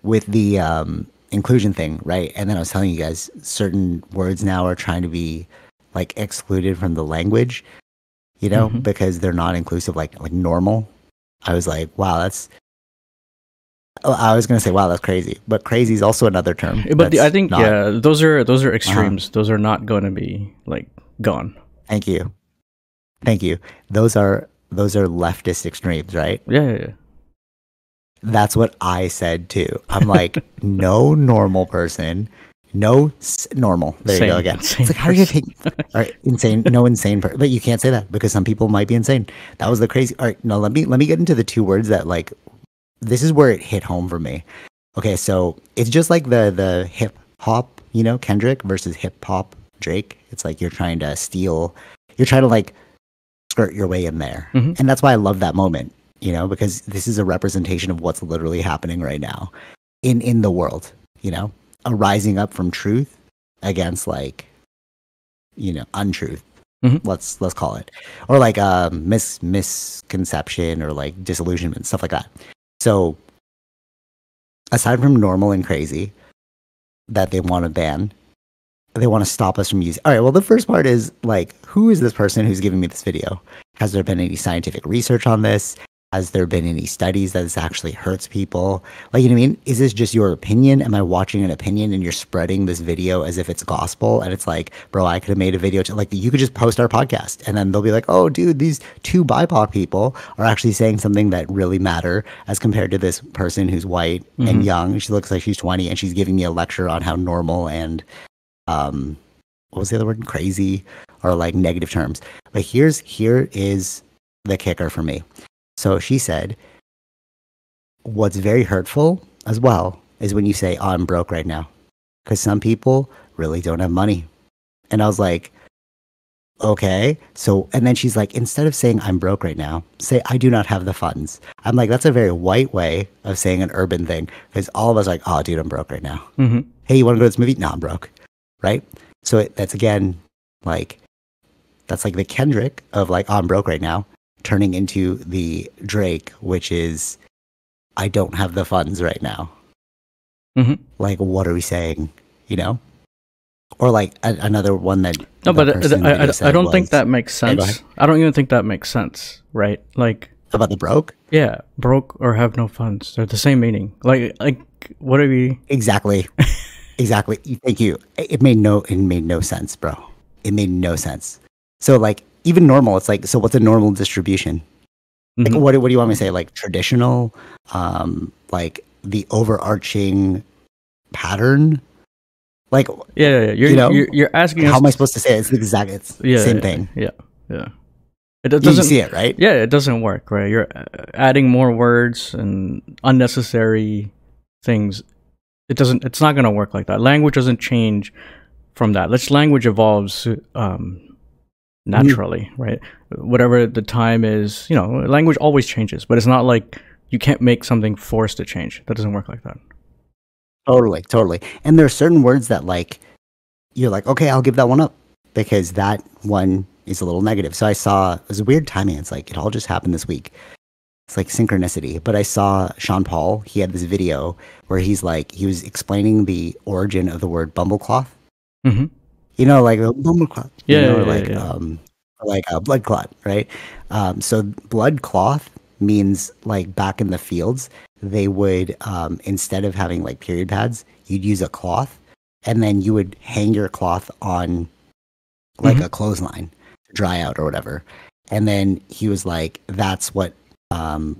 with the inclusion thing, right? And then I was telling you guys certain words now are trying to be like excluded from the language, because they're not inclusive, like normal. I was like, wow, that's. I was gonna say, wow, that's crazy, but crazy is also another term. But I think those are extremes. Those are not going to be like gone. Thank you. Those are leftist extremes, right? Yeah. That's what I said too. I'm like, no normal person, no normal. There you go again. It's like, how do you think? All right, insane. No insane person, but you can't say that because some people might be insane. That was the crazy. All right, no, let me get into the two words that like. This is where it hit home for me. Okay, so it's just like the hip hop, Kendrick versus hip hop Drake. It's like you're trying to like skirt your way in there. Mm-hmm. And that's why I love that moment, because this is a representation of what's literally happening right now in the world, a rising up from truth against like, untruth. Mm-hmm. Let's call it, or like misconception or like disillusionment, stuff like that. So, aside from normal and crazy that they want to ban, they want to stop us from using. All right, well, the first part is like, who is this person who's giving me this video? Has there been any scientific research on this? Has there been any studies that this actually hurts people? Like, you know what I mean? Is this just your opinion? Am I watching an opinion and you're spreading this video as if it's gospel? And it's like, bro, I could have made a video like you could just post our podcast and then they'll be like, oh, dude, these two BIPOC people are actually saying something that really matter as compared to this person who's white and young. She looks like she's 20 and she's giving me a lecture on how normal and what was the other word? Crazy or like negative terms. But here is the kicker for me. So she said, what's very hurtful as well is when you say, oh, I'm broke right now. Because some people really don't have money. And I was like, okay. So, and then she's like, instead of saying I'm broke right now, say I do not have the funds. I'm like, that's a very white way of saying an urban thing. Because all of us are like, oh, dude, I'm broke right now. Mm-hmm. Hey, you want to go to this movie? No, I'm broke. Right? So that's again, like, that's like the Kendrick of like, oh, I'm broke right now, turning into the Drake, which is, I don't have the funds right now. Mm-hmm. Like, what are we saying? Or like another one that. No, but I don't think that makes sense. I don't even think that makes sense, right? Like about the broke. Yeah, broke or have no funds. They're the same meaning. Like what are we? Exactly. Exactly. Thank you. It made no sense, bro. It made no sense. So like even normal, it's like, so what's a normal distribution? Like, what do you want me to say? Like traditional, like the overarching pattern. Like you're asking. How am I supposed to say it? It's the exact. It's the same thing. Yeah. It doesn't. You see it, right? Yeah, it doesn't work, right? You're adding more words and unnecessary things. It's not going to work like that. Language doesn't change from that. Language evolves naturally, right? Whatever the time is, language always changes, but it's not like you can't make something forced to change. That doesn't work like that. Totally. And there are certain words that like, you're like, okay, I'll give that one up because that one is a little negative. So I saw, it was a weird timing. It's like, it all just happened this week. It's like synchronicity. But I saw Sean Paul, he had this video where he was explaining the origin of the word bumblecloth. Mm-hmm. Like a bumblecloth. Like a blood clot, right? So blood cloth means like back in the fields, they would, instead of having like period pads, you'd use a cloth and then you would hang your cloth on like a clothesline to dry out or whatever. And then he was like, that's what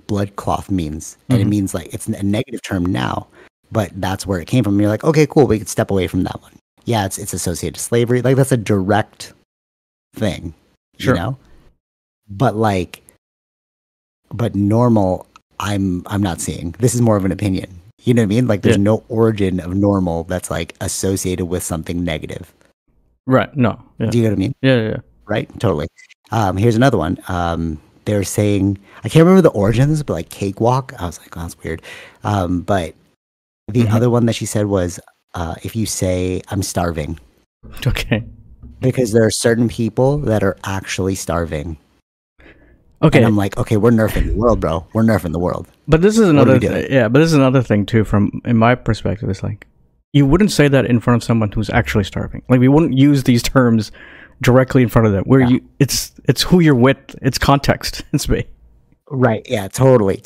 blood cloth means. And it means like, it's a negative term now, but that's where it came from. And you're like, okay, cool. We could step away from that one. Yeah, it's associated to slavery. Like that's a direct thing, sure. But normal, I'm not seeing. This is more of an opinion. You know what I mean? Like there's no origin of normal that's like associated with something negative. Right. No. Yeah. Do you know what I mean? Yeah. Right. Totally. Here's another one. They're saying, I can't remember the origins, but like cakewalk. I was like, oh, that's weird. But the other one that she said was, if you say I'm starving. Okay. Because there are certain people that are actually starving. Okay, And I'm like, okay, we're nerfing the world, bro. We're nerfing the world. but this is are another we doing? but this is another thing too. From in my perspective, it's like you wouldn't say that in front of someone who's actually starving. Like we wouldn't use these terms directly in front of them. Where Yeah. it's who you're with. It's context. It's me. Right. Yeah, totally.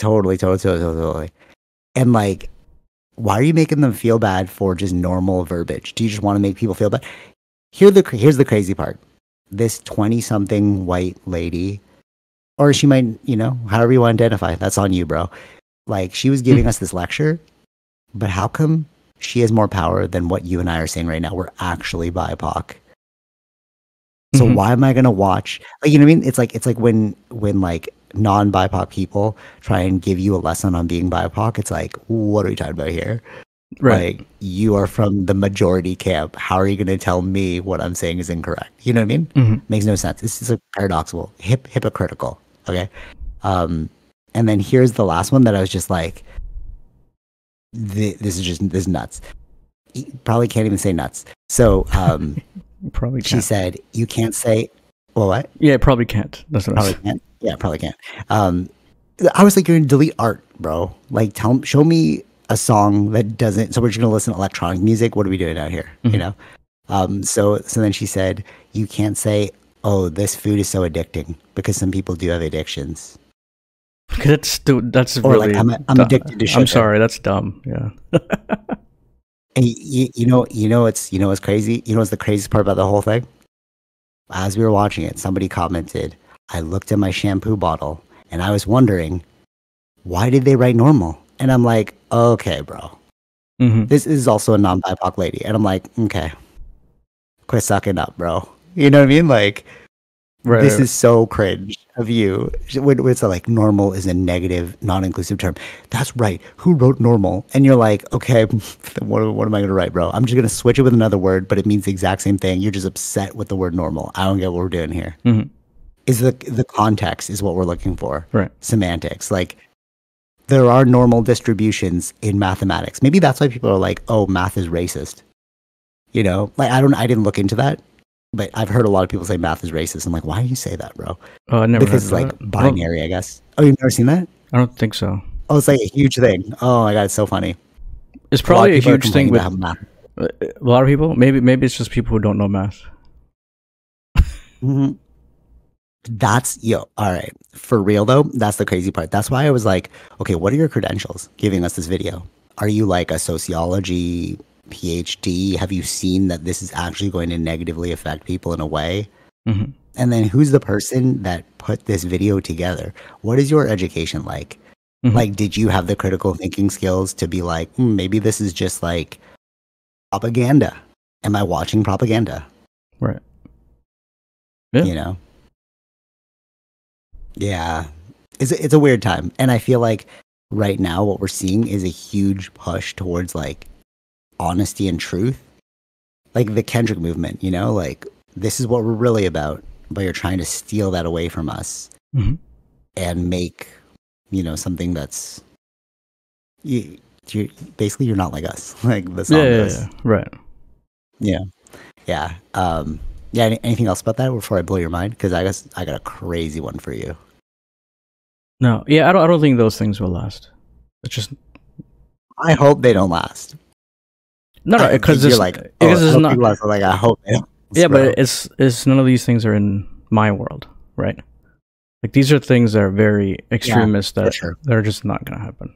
And like, why are you making them feel bad for just normal verbiage? Do you just want to make people feel bad? Here's the crazy part. This 20-something white lady, or she might, however you want to identify, that's on you, bro. Like, she was giving us this lecture, but how come she has more power than what you and I are saying right now? We're actually BIPOC. So why am I gonna watch? Like, you know what I mean? It's like when like non-BIPOC people try and give you a lesson on being BIPOC. It's like, what are we talking about here? Right. Like, you are from the majority camp. How are you going to tell me what I'm saying is incorrect? You know what I mean? Makes no sense. This is a paradoxical, hypocritical. Okay. And then here's the last one that I was just like, this is nuts. Probably can't even say nuts. So Probably can't. she said, you can't say, well, what? Yeah, probably can't. That's what I Probably said. can't. Yeah, probably can't. I was like, you're going to delete art, bro. Like, show me a song that doesn't. So we're just going to listen to electronic music. What are we doing out here? You know? So then she said, you can't say, oh, this food is so addicting, because some people do have addictions. That's Or really. like, I'm addicted to sugar. I'm sorry, that's dumb. Yeah. And you know what's crazy? You know what's the craziest part about the whole thing? As we were watching it, somebody commented, I looked at my shampoo bottle and I was wondering, why did they write normal? And I'm like, okay, bro. This is also a non-BIPOC lady. And I'm like, okay, quit sucking up, bro. You know what I mean? Like, this is so cringe of you. When it's like normal is a negative, non-inclusive term. That's right. Who wrote normal? And you're like, okay, what am I going to write, bro? I'm just going to switch it with another word, but it means the exact same thing. You're just upset with the word normal. I don't get what we're doing here. Is the context is what we're looking for. Right. Semantics. Like, there are normal distributions in mathematics. Maybe that's why people are like, oh, math is racist. You know, like, I didn't look into that, but I've heard a lot of people say math is racist. I'm like, why do you say that, bro? Oh, I never Because it's heard like that. binary, I guess. Oh, you've never seen that? I don't think so. Oh, it's like a huge thing. Oh my god, it's so funny. It's probably a huge thing with math. a lot of people. Maybe it's just people who don't know math. That's all right. For real though, that's the crazy part. That's why I was like, okay, what are your credentials giving us this video? Are you like a sociology PhD? Have you seen that this is actually going to negatively affect people in a way? And then who's the person that put this video together? What is your education like? Like, did you have the critical thinking skills to be like, maybe this is just like propaganda? Am I watching propaganda? Right. Yeah. You know? Yeah. It's a weird time. And I feel like right now what we're seeing is a huge push towards like honesty and truth. Like the Kendrick movement, you know, like this is what we're really about, but you're trying to steal that away from us and make, you know, something that's you're basically you're not like us. Like the song goes. Yeah. Right. Yeah. Yeah. Anything else about that before I blow your mind? Because I guess I got a crazy one for you. No. Yeah. I don't think those things will last. It's just. I hope they don't last. No, because you're it's like, because it's not. Like, I hope they don't. Yeah, but it's none of these things are in my world, right? Like these are things that are very extremist that sure. they're just not gonna happen.